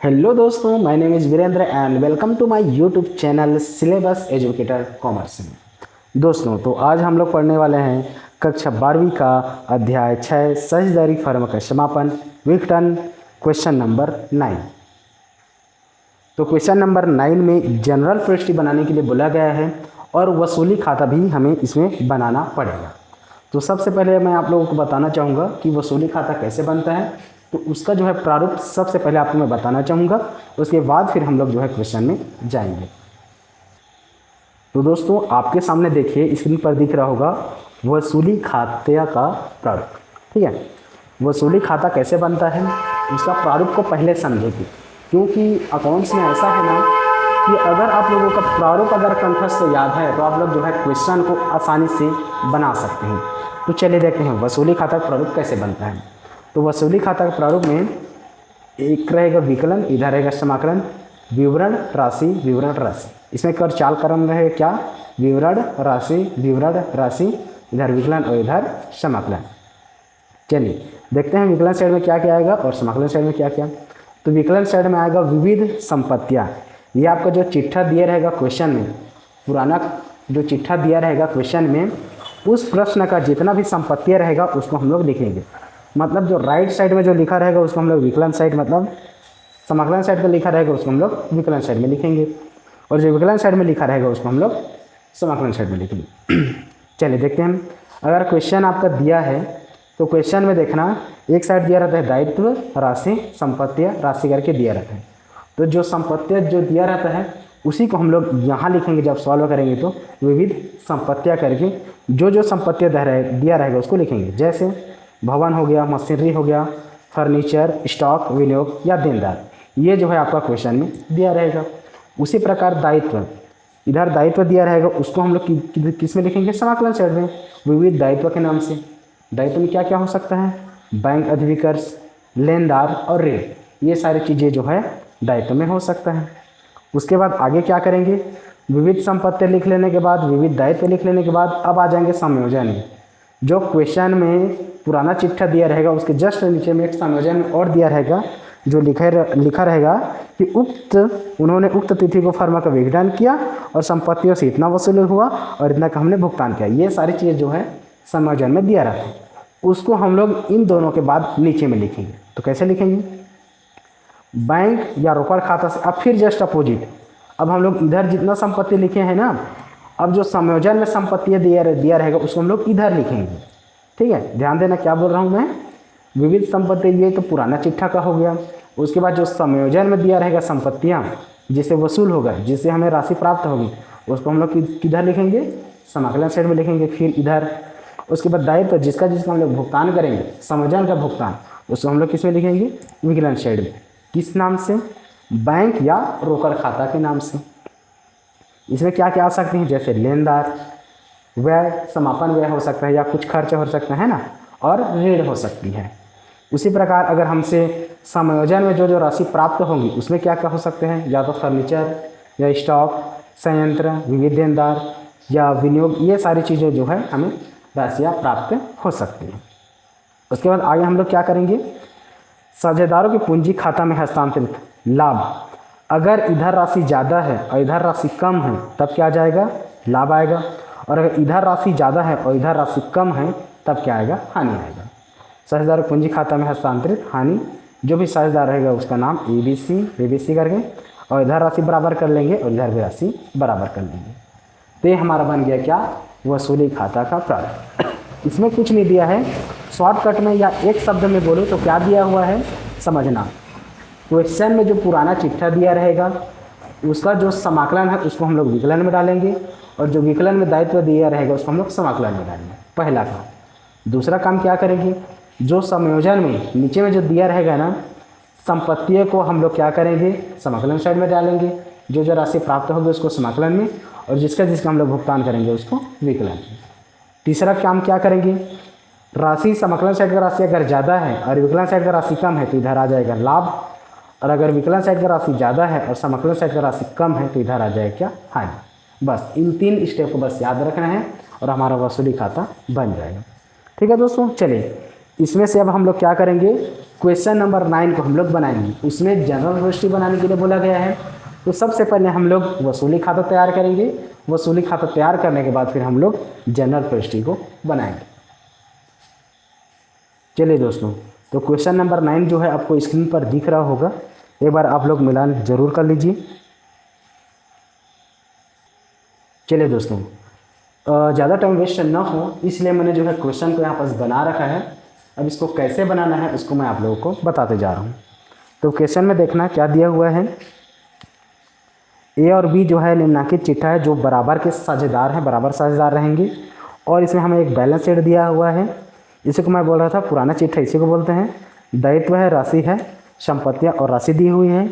Hello दोस्तों, my name is Virendra and welcome to my YouTube channel syllabus educator commerce में। दोस्तों, तो आज हम लोग पढ़ने वाले हैं कक्षा 12वीं का अध्याय 6 साझेदारी फर्म का समापन विघटन क्वेश्चन नंबर 9। तो क्वेश्चन नंबर 9 में जनरल प्रविष्टि बनाने के लिए बोला गया है और वसूली खाता भी हमें इसमें बनाना पड़ेगा। तो सबसे पहले मैं आप लोगों को बताना चाहूँगा कि वसूली खाता कैसे बनता है। तो उसका जो है प्रारूप सबसे पहले आपको मैं बताना चाहूँगा, उसके बाद फिर हम लोग जो है क्वेश्चन में जाएंगे। तो दोस्तों, आपके सामने देखिए स्क्रीन पर दिख रहा होगा वसूली खाते का प्रारूप। ठीक है, वसूली खाता कैसे बनता है उसका प्रारूप को पहले समझेंगे, क्योंकि अकाउंट्स में ऐसा है ना कि अगर आप लोगों का प्रारूप अगर कंठस्थ याद है तो आप लोग जो है क्वेश्चन को आसानी से बना सकते हैं। तो चलिए देखते हैं वसूली खाता का प्रारूप कैसे बनता है। तो वसूली खाता के प्रारूप में एक रहेगा विकलन, इधर रहेगा समाकलन, विवरण राशि, विवरण राशि। इसमें कर चाल क्रम रहेगा क्या, विवरण राशि, इधर विकलन और इधर समाकलन। चलिए देखते हैं विकलन साइड में क्या क्या आएगा और समाकलन साइड में क्या क्या। तो विकलन साइड में आएगा विविध संपत्तियाँ। ये आपका जो चिट्ठा दिया रहेगा क्वेश्चन में, पुराना जो चिट्ठा दिया रहेगा क्वेश्चन में, उस प्रश्न का जितना भी संपत्तियाँ रहेगा उसको हम लोग लिखेंगे। मतलब जो राइट साइड में जो लिखा रहेगा उसको हम लोग विकलन साइड, मतलब समाकलन साइड पर लिखा रहेगा उसको हम लोग विकलन साइड में लिखेंगे, और जो विकलन साइड में लिखा रहेगा उसको हम लोग समाकलन साइड में लिखेंगे। चलिए देखते हैं। अगर क्वेश्चन आपका दिया है तो क्वेश्चन में देखना, एक साइड दिया रहता है दायित्व राशि, संपत्तियाँ राशि करके दिया रहता है। तो जो संपत्तियाँ जो दिया रहता है उसी को हम लोग यहाँ लिखेंगे। जब सॉल्व करेंगे तो विविध संपत्तियाँ करके जो संपत्तियाँ दिया रहेगा उसको लिखेंगे। जैसे भवन हो गया, मशीनरी हो गया, फर्नीचर, स्टॉक, विनियोग या देनदार, ये जो है आपका क्वेश्चन में दिया रहेगा। उसी प्रकार दायित्व, इधर दायित्व दिया रहेगा उसको हम लोग किस में लिखेंगे, समाकलन साइड में, विविध दायित्व के नाम से। दायित्व में क्या क्या हो सकता है, बैंक अधिविकर्ष, लेनदार और ऋण, ये सारी चीज़ें जो है दायित्व में हो सकता है। उसके बाद आगे क्या करेंगे, विविध संपत्तियाँ लिख लेने के बाद, विविध दायित्व लिख लेने के बाद अब आ जाएंगे संयोजन में। जो क्वेश्चन में पुराना चिट्ठा दिया रहेगा उसके जस्ट नीचे में एक संयोजन और दिया रहेगा, जो लिखा रहेगा कि उन्होंने उक्त तिथि को फर्म का विघटन किया और संपत्तियों से इतना वसूल हुआ और इतना का हमने भुगतान किया। ये सारी चीज़ें जो है संयोजन में दिया रहता है, उसको हम लोग इन दोनों के बाद नीचे में लिखेंगे। तो कैसे लिखेंगे, बैंक या रोकड़ खाता से अब फिर जस्ट अपोजिट, अब हम लोग इधर जितना संपत्ति लिखे हैं ना, अब जो संयोजन में संपत्तियाँ दिया रहेगा उसको हम लोग इधर लिखेंगे। ठीक है, ध्यान देना क्या बोल रहा हूँ मैं। विविध संपत्ति ये तो पुराना चिट्ठा का हो गया। उसके बाद जो संयोजन में दिया रहेगा संपत्तियाँ जिससे वसूल होगा, जिससे हमें राशि प्राप्त होगी, उसको हम लोग किधर लिखेंगे, समाकलन साइड में लिखेंगे। फिर इधर उसके बाद दायित्व जिसका हम लोग भुगतान करेंगे, संयोजन का भुगतान, उसको हम लोग किस में लिखेंगे, विकलन साइड में। किस नाम से, बैंक या रोकड़ खाता के नाम से। इसमें क्या क्या आ सकते हैं, जैसे लेनदार, व्यय, समापन व्यय हो सकता है या कुछ खर्च हो सकता है ना, और ऋण हो सकती है। उसी प्रकार अगर हमसे समायोजन में जो राशि प्राप्त होंगी उसमें क्या क्या हो सकते हैं, या तो फर्नीचर या स्टॉक, संयंत्र, विविध देनदार या विनियोग, ये सारी चीज़ें जो है हमें राशियाँ प्राप्त हो सकती हैं। उसके बाद आगे हम लोग क्या करेंगे, साझेदारों की पूंजी खाता में हस्तांतरित लाभ। अगर इधर राशि ज़्यादा है और इधर राशि कम है तब क्या आ जाएगा, लाभ आएगा। और अगर इधर राशि ज़्यादा है और इधर राशि कम है तब क्या आएगा, हानि आएगा। साझेदार पूंजी खाता में हस्तांतरित हानि, जो भी साझेदार रहेगा उसका नाम ABC करके, और इधर राशि बराबर कर लेंगे और इधर भी राशि बराबर कर लेंगे। तो ये हमारा बन गया क्या, वसूली खाता का प्रारूप। इसमें कुछ नहीं दिया है, शॉर्टकट में या एक शब्द में बोलो तो क्या दिया हुआ है समझना। क्वेश्चन में जो पुराना चिट्ठा दिया रहेगा उसका जो समाकलन है उसको हम लोग विकलन में डालेंगे, और जो विकलन में दायित्व दिया रहेगा उसको हम लोग समाकलन में डालेंगे, पहला काम। दूसरा काम क्या करेंगे, जो संयोजन में नीचे में जो दिया रहेगा ना संपत्तियों को हम लोग क्या करेंगे, समाकलन साइड में डालेंगे। जो राशि प्राप्त होगी उसको समाकलन में, और जिसका हम लोग भुगतान करेंगे उसको विकलन में। तीसरा काम क्या करेंगे, राशि समाकलन साइड का राशि अगर ज़्यादा है और विकलन साइड का राशि कम है तो इधर आ जाएगा लाभ, और अगर विकलन साइड का राशि ज़्यादा है और समाकलन साइड का राशि कम है तो इधर आ जाएगा क्या, हानि। बस इन 3 स्टेप को बस याद रखना है और हमारा वसूली खाता बन जाएगा। ठीक है दोस्तों, चलिए इसमें से अब हम लोग क्या करेंगे, क्वेश्चन नंबर 9 को हम लोग बनाएंगे। उसमें जनरल रजिस्ट्री बनाने के लिए बोला गया है। तो सबसे पहले हम लोग वसूली खाता तैयार करेंगे। वसूली खाता तैयार करने के बाद फिर हम लोग जनरल रजिस्ट्री को बनाएंगे। चलिए दोस्तों, तो क्वेश्चन नंबर 9 जो है आपको स्क्रीन पर दिख रहा होगा, एक बार आप लोग मिलान जरूर कर लीजिए। चलिए दोस्तों, ज़्यादा टाइम वेस्ट ना हो इसलिए मैंने जो है क्वेश्चन को यहाँ पर बना रखा है। अब इसको कैसे बनाना है उसको मैं आप लोगों को बताते जा रहा हूँ। तो क्वेश्चन में देखना क्या दिया हुआ है, ए और बी जो है निम्नलिखित चिट्ठा है जो बराबर के साझेदार हैं, बराबर साझेदार रहेंगे। और इसमें हमें एक बैलेंस शीट दिया हुआ है, इसी को मैं बोल रहा था पुराना चिट्ठा, इसी को बोलते हैं। दायित्व है, राशि है, संपत्तियाँ और राशि दी हुई है।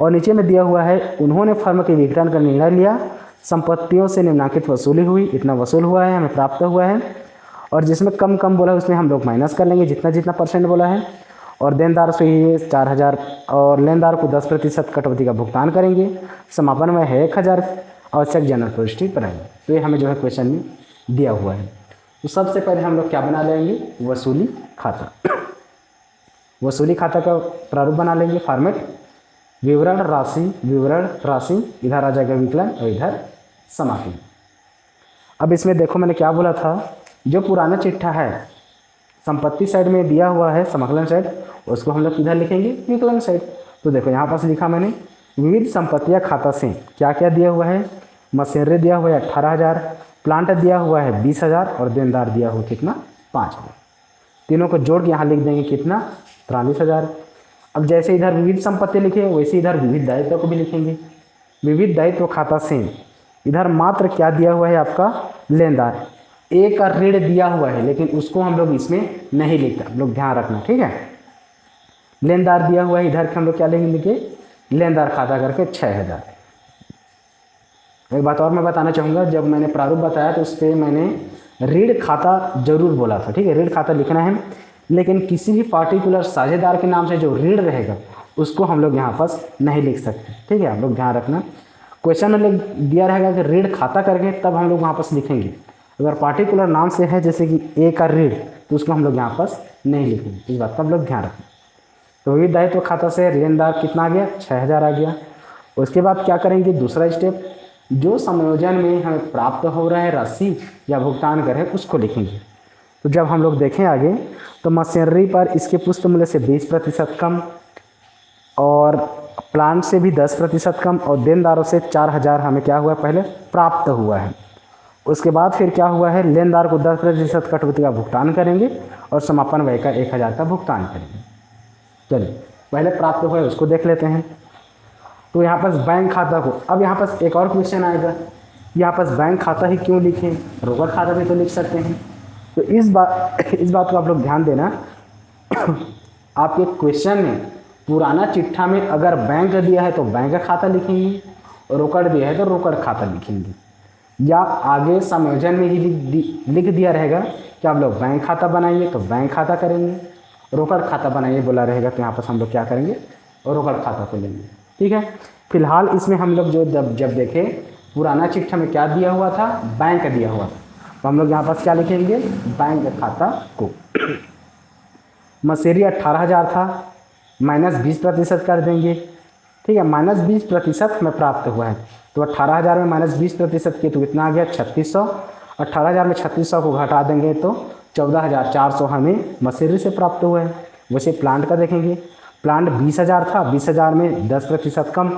और नीचे में दिया हुआ है उन्होंने फर्म के विघटन का निर्णय लिया, संपत्तियों से निम्नलिखित वसूली हुई, इतना वसूल हुआ है, हमें प्राप्त हुआ है। और जिसमें कम कम बोला है उसमें हम लोग माइनस कर लेंगे जितना जितना परसेंट बोला है। और देनदार से ये 4000 और लेनदार को 10% कटौती का भुगतान करेंगे। समापन में है 1000, आवश्यक जनरल प्रविष्टि बनाएंगे। तो ये हमें जो है क्वेश्चन में दिया हुआ है। तो सबसे पहले हम लोग क्या बना लेंगे, वसूली खाता। वसूली खाता का प्रारूप बना लेंगे, फॉर्मेट विवरण राशि, इधर आ जाएगा विकलन और इधर समापन। अब इसमें देखो मैंने क्या बोला था, जो पुराना चिट्ठा है संपत्ति साइड में दिया हुआ है समाकलन साइड, उसको हम लोग किधर लिखेंगे, विकलन साइड। तो देखो यहाँ पास लिखा मैंने, विविध संपत्तियाँ खाता से क्या क्या दिया हुआ है, मशीनरी दिया हुआ है 18,000, प्लांट दिया हुआ है 20,000 और देनदार दिया हुआ कितना 5,000। तीनों को जोड़ के यहाँ लिख देंगे कितना 43,000। अब जैसे इधर विविध संपत्ति लिखे वैसे इधर विविध दायित्व को भी लिखेंगे। विविध दायित्व खाता से इधर मात्र क्या दिया हुआ है आपका, लेनदार, एक का ऋण दिया हुआ है लेकिन उसको हम लोग इसमें नहीं लिखते, आप लोग ध्यान रखना, ठीक है। लेनदार दिया हुआ है, इधर हम लोग क्या लिखेंगे, लेनदार खाता करके 6,000। एक बात और मैं बताना चाहूँगा, जब मैंने प्रारूप बताया तो उस पर मैंने ऋण खाता जरूर बोला था, ठीक है। ऋण खाता लिखना है, लेकिन किसी भी पार्टिकुलर साझेदार के नाम से जो ऋण रहेगा उसको हम लोग यहाँ पास नहीं लिख सकते, ठीक है। आप लोग ध्यान रखना, क्वेश्चन में दिया रहेगा कि ऋण खाता करके, तब हम लोग वहाँ पास लिखेंगे। अगर पार्टिकुलर नाम से है जैसे कि ए का ऋण, तो उसको हम लोग यहाँ पास नहीं लिखेंगे, इस बात का हम लोग ध्यान रखें। तो विविध दायित्व खाता से लेनदार कितना आ गया, 6,000 आ गया। उसके बाद क्या करेंगे, दूसरा स्टेप, जो समायोजन में हमें प्राप्त हो रहा है राशि या भुगतान कर है उसको लिखेंगे। तो जब हम लोग देखें आगे, तो मशीनरी पर इसके पुष्ट मूल्य से 20% कम, और प्लांट से भी 10% कम, और देनदारों से 4,000 हमें क्या हुआ पहले प्राप्त हुआ है। उसके बाद फिर क्या हुआ है, लेनदार को 10% कटौती का भुगतान करेंगे और समापन व्यय का 1,000 का भुगतान करेंगे। चलिए पहले प्राप्त हुआ है उसको देख लेते हैं। तो यहाँ पास बैंक खाता को, अब यहाँ पास एक और क्वेश्चन आएगा, यहाँ पास बैंक खाता ही क्यों लिखें, रोकड़ खाता भी तो लिख सकते हैं। तो इस बात को आप लोग ध्यान देना, आपके क्वेश्चन में पुराना चिट्ठा में अगर बैंक दिया है तो बैंक का खाता लिखेंगे, और रोकड़ दिया है तो रोकड़ खाता लिखेंगे, या आगे संयोजन में ही लिख दिया रहेगा कि आप लोग बैंक खाता बनाइए तो बैंक खाता करेंगे, रोकड़ खाता बनाइए बोला रहेगा तो यहाँ पर हम लोग क्या करेंगे, और रोकड़ खाता को लेंगे, ठीक है। फिलहाल इसमें हम लोग जो जब देखें पुराना चिट्ठा में क्या दिया हुआ था, बैंक दिया हुआ था, तो हम लोग यहाँ पास क्या लिखेंगे, बैंक खाता को। मशीनरी 18,000 था, -20% कर देंगे, ठीक है। -20% में प्राप्त हुआ है, तो 18,000 में -20% के तो कितना आ गया 3600। 18,000 में 3600 को घटा देंगे तो 14,400 हमें मशीनरी से प्राप्त हुआ है। वैसे प्लांट का देखेंगे, प्लांट 20,000 था, 20,000 में 10% कम,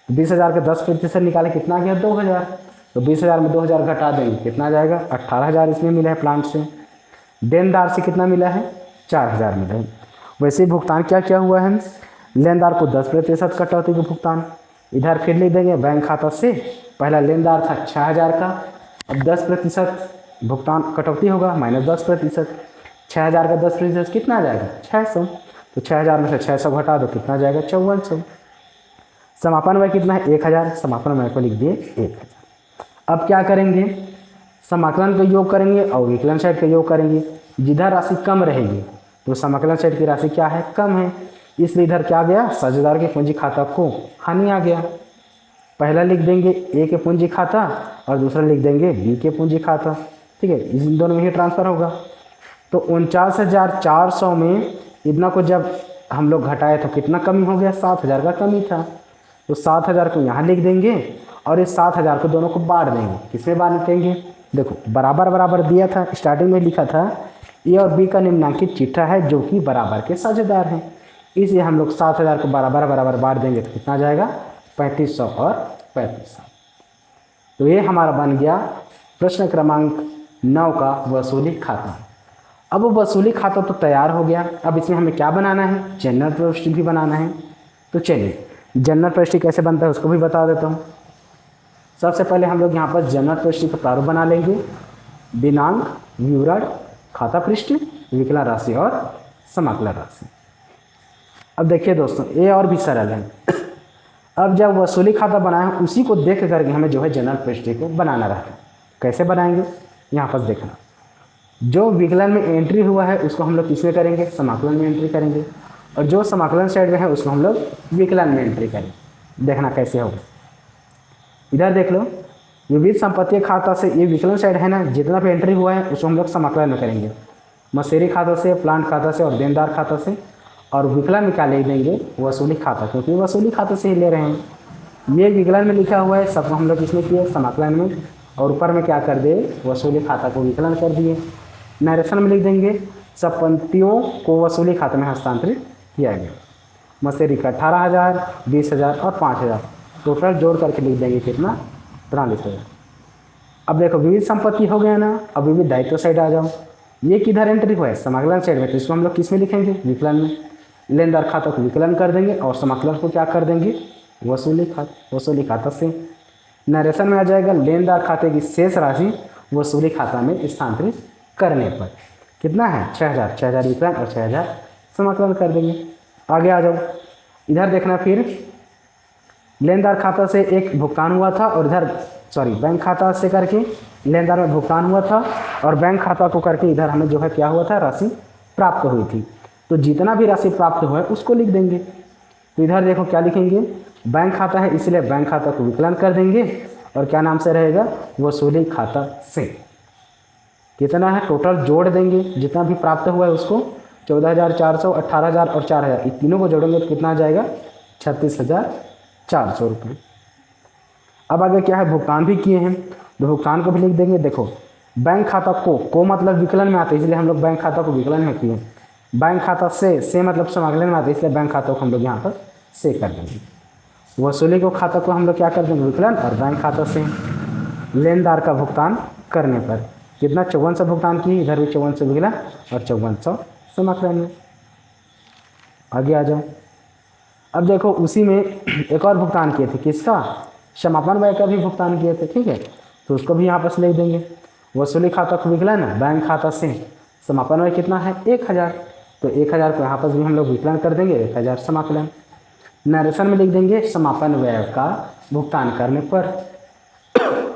20,000 के 10% निकाले कितना आ गया 2,000। तो 20,000 में 2,000 घटा देंगे कितना आ जाएगा 18,000 इसमें मिला है प्लांट से। देनदार से कितना मिला है 4,000 मिला है। वैसे भुगतान क्या क्या हुआ है, लेनदार को 10% कटौती का भुगतान, इधर फिर लिख देंगे बैंक खाता से, पहला लेनदार था 6,000 का, अब 10% भुगतान कटौती होगा -10%, 6,000 का 10% कितना आ जाएगा 600। तो 6,000 में से 600 घटा दो कितना आ जाएगा 5400। समापन व्यय कितना है 1,000, समापन व्यय को लिख दिए 1,000। अब क्या करेंगे, समाकलन का योग करेंगे और विकलन साइड का योग करेंगे। जिधर राशि कम रहेगी तो समाकलन साइड की राशि क्या है, कम है, इसलिए इधर क्या गया, साझेदार के पूंजी खाता को हानि आ गया। पहला लिख देंगे ए के पूंजी खाता और दूसरा लिख देंगे बी के पूंजी खाता, ठीक है, इन दोनों में ही ट्रांसफर होगा। तो 49,400 में इतना को जब हम लोग घटाए तो कितना कमी हो गया, 7,000 का कमी था। तो 7,000 को यहाँ लिख देंगे और इस 7,000 को दोनों को बांट देंगे। किसमें बांटेंगे, देखो बराबर बराबर दिया था, स्टार्टिंग में लिखा था ए और बी का निम्नांकित चिट्ठा है जो कि बराबर के साझेदार हैं, इसलिए हम लोग 7,000 को बराबर बराबर बांट देंगे तो कितना आ जाएगा, 3500 और 3500। तो ये हमारा बन गया प्रश्न क्रमांक 9 का वसूली खाता। अब वो वसूली खाता तो तैयार हो गया, अब इसमें हमें क्या बनाना है, जनरल प्रविष्टि भी बनाना है। तो चलिए जनरल प्रविष्टि कैसे बनता है उसको भी बता देता हूँ। सबसे पहले हम लोग यहाँ पर जनरल प्रविष्टि का प्रारूप बना लेंगे। दिनांक, विवरण, खाता पृष्ठ, विकलन राशि और समाकलन राशि। अब देखिए दोस्तों, ये और भी सरल है। अब जब वसूली खाता बनाए उसी को देख करके हमें जो है जनरल प्रविष्टि को बनाना रहता है। कैसे बनाएंगे, यहाँ पर देखना, जो विकलन में एंट्री हुआ है उसको हम लोग किसमें करेंगे, समाकलन में एंट्री करेंगे, और जो समाकलन साइड में है उसको हम लोग विकलन में एंट्री करेंगे। देखना कैसे होगा, इधर देख लो, विविध संपत्ति खाता से ये विकलन साइड है ना, जितना भी एंट्री हुआ है उसको हम लोग समाकलन में करेंगे, मसेरी खाता से, प्लांट खाता से और देनदार खाता से। और विकलन में क्या ले देंगे, वसूली खाता, क्योंकि वसूली खाते से ही ले रहे हैं। ये विकलन में लिखा हुआ है, सबको हम लोग इसमें किए समाकलन में, और ऊपर में क्या कर दे, वसूली खाता को विकलन कर दिए। नरेशन में लिख देंगे सब पंक्तियों को वसूली खाते में हस्तांतरित किया गया। मसेरी का 18,000, 20,000 और 5,000 टोटल जोड़ करके लिख देंगे कितना, 43,000। अब देखो विविध संपत्ति हो गया ना, अब विविध दायित्व साइड आ जाओ। ये किधर एंट्री हुआ है, समाकलन साइड में, तो इसको हम लोग किस में लिखेंगे, विकलन में। लेनदार खाता को विकलन कर देंगे और समाकलन को क्या कर देंगे, वसूली खाता से। नरेशन में आ जाएगा लेनदार खाते की शेष राशि वसूली खाता में स्थानांतरित करने पर कितना है, 6,000, 6,000 विकलन और 6,000 समाकलन कर देंगे। आगे आ जाओ, इधर देखना, फिर लेनदार खाता से एक भुगतान हुआ था और इधर बैंक खाता से करके लेनदार में भुगतान हुआ था और बैंक खाता को करके इधर हमें जो है क्या हुआ था, राशि प्राप्त हुई थी। तो जितना भी राशि प्राप्त हुआ है उसको लिख देंगे। तो इधर देखो क्या लिखेंगे, बैंक खाता है इसलिए बैंक खाता को विकलन कर देंगे और क्या नाम से रहेगा, वसूली खाता से। कितना है टोटल जोड़ देंगे, जितना भी प्राप्त हुआ है उसको, 14,400, 18,000 और 4,000, इन तीनों को जोड़ेंगे तो कितना आ जाएगा, 36,400 रुपये। अब आगे क्या है, भुगतान भी किए हैं तो भुगतान को भी लिख देंगे। देखो बैंक खाता को मतलब विकलन में आते हैं इसलिए हम लोग बैंक खाता को विकलन में किए। बैंक खाता से मतलब समाकलन में आते हैं इसलिए बैंक खाता को हम लोग यहाँ पर से कर देंगे। वसूली को खाता को हम लोग क्या कर देंगे, विकलन, और बैंक खाता से लेनदार का भुगतान करने पर कितना, 5400 भुगतान किए, इधर भी 5400 विकलन और 5400 समाकलन में। आगे आ जाओ, अब देखो उसी में एक और भुगतान किए थे, किसका, समापन व्यय का भी भुगतान किए थे, ठीक है, तो उसको भी यहाँ पर लिख देंगे। वसूली खाता को विकलन, बैंक खाता से समापन व्यय कितना है, 1,000, तो 1,000 को यहाँ पर भी हम लोग विकलन कर देंगे, 1,000 समाकलन। नरेशन में लिख देंगे समापन व्यय का भुगतान करने पर,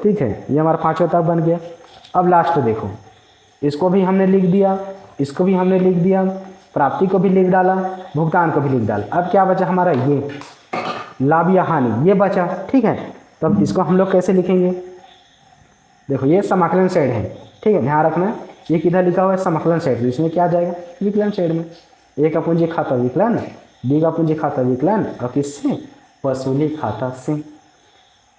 ठीक है, ये हमारा 5वां तक बन गया। अब लास्ट देखो, इसको भी हमने लिख दिया, इसको भी हमने लिख दिया, प्राप्ति को भी लिख डाला, भुगतान को भी लिख डाला। अब क्या बचा हमारा, ये लाभ या हानि, ये बचा, ठीक है। तो अब इसको हम लोग कैसे लिखेंगे, देखो ये समाकलन साइड है, ठीक है, ध्यान रखना, ये किधर लिखा हुआ है, समाकलन साइड, तो इसमें क्या जाएगा, विकलन साइड में। ए का पूंजी खाता विकलन, बी का पूंजी खाता विकलन और किससे, वसूली खाता से।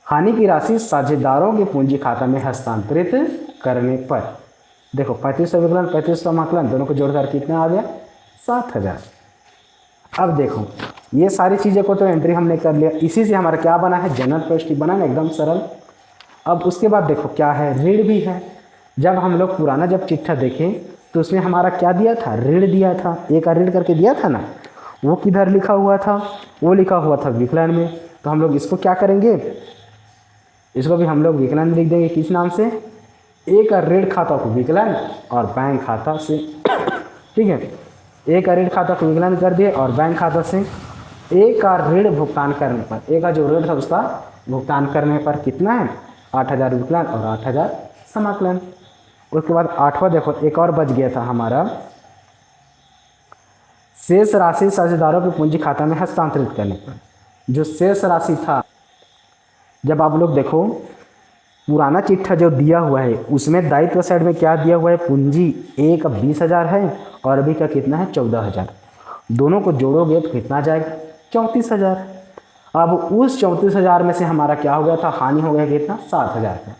हानि की राशि साझेदारों के पूंजी खाता में हस्तांतरित करने पर, देखो 3500 विकलन 3500 समाकलन दोनों को जोड़कर कितना आ गया, 7,000। अब देखो ये सारी चीज़ों को तो एंट्री हमने कर लिया, इसी से हमारा क्या बना है, जनरल प्रविष्टि बना ना, एकदम सरल। अब उसके बाद देखो क्या है, ऋण भी है। जब हम लोग पुराना जब चिट्ठा देखें तो उसमें हमारा क्या दिया था, ऋण दिया था, एक ऋण करके दिया था ना, वो किधर लिखा हुआ था, वो लिखा हुआ था विकलन में। तो हम लोग इसको क्या करेंगे, इसको भी हम लोग विकलन में लिख देंगे, किस नाम से, एक ऋण खाता को विकलन और बैंक खाता से, ठीक है, एक ऋण खाता को विकलन कर दिए और बैंक खाता से एक का ऋण भुगतान करने पर, एक का जो ऋण था उसका भुगतान करने पर कितना है, 8,000 विकलन और 8,000 समाकलन। उसके बाद 8वां देखो, एक और बच गया था हमारा, शेष राशि साझेदारों के पूंजी खाता में हस्तांतरित करने पर। जो शेष राशि था, जब आप लोग देखो पुराना चिट्ठा जो दिया हुआ है उसमें दायित्व साइड में क्या दिया हुआ है, पूंजी ए का 20,000 है और बी का कितना है 14,000। दोनों को जोड़ोगे तो कितना जाएगा 34,000। अब उस 34,000 में से हमारा क्या हो गया था, हानि हो गया कितना 7,000 का।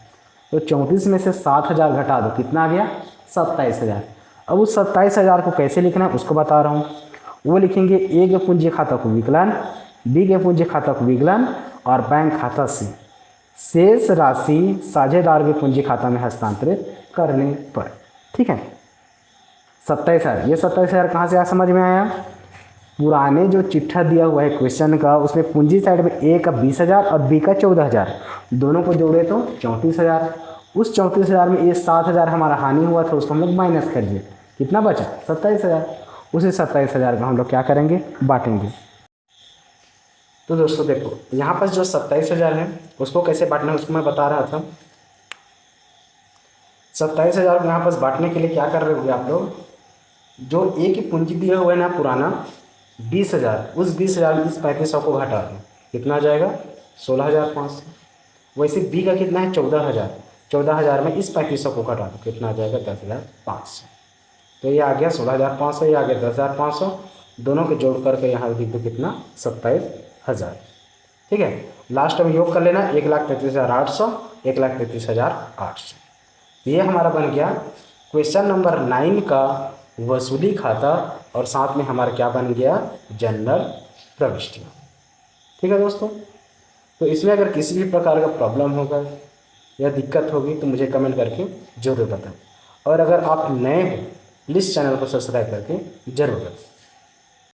तो 34 में से 7,000 घटा दो, कितना आ गया 27,000। अब उस 27,000 को कैसे लिखना है उसको बता रहा हूँ। वो लिखेंगे ए के पूंजी खाता को विकलन, बी के पूंजी खाता को विकलन और बैंक खाता से शेष राशि साझेदार के पूंजी खाता में हस्तांतरित करने पर। ठीक है, 27,000, ये 27,000 कहाँ से समझ में आया, पुराने जो चिट्ठा दिया हुआ है क्वेश्चन का उसमें पूंजी साइड में ए का 20,000 और बी का 14,000, दोनों को जोड़े तो 34,000। उस 34,000 में ये 7,000 हमारा हानि हुआ था, उसको हम लोग माइनस कर दिए, कितना बचा 27,000। उसी 27,000 का हम लोग क्या करेंगे, बांटेंगे। तो दोस्तों देखो यहाँ पर जो 27,000 है उसको कैसे बांटना है उसको मैं बता रहा था। 27,000 को यहाँ पर बांटने के लिए क्या कर रहे होगे आप लोग, जो ए की पूंजी दिया हुआ है ना पुराना 20,000, उस 20,000 में इस 3500 को घटा दें, कितना आ जाएगा 16,500। वैसे बी का कितना है 14,000, 14,000 में इस 3500 को घटा दो, कितना आ जाएगा 10,500। तो ये आ गया 16,500, ये आ गया 10,500, दोनों के जोड़ करके यहाँ लिख दो कितना 27,000। ठीक है, लास्ट में योग कर लेना 1,33,800, 1,33,800। ये हमारा बन गया क्वेश्चन नंबर 9 का वसूली खाता और साथ में हमारा क्या बन गया, जनरल प्रविष्टियाँ। ठीक है दोस्तों, तो इसमें अगर किसी भी प्रकार का प्रॉब्लम होगा या दिक्कत होगी तो मुझे कमेंट करके जरूर बताएं, और अगर आप नए हो प्लीज़ चैनल को सब्सक्राइब करके जरूर बताएं।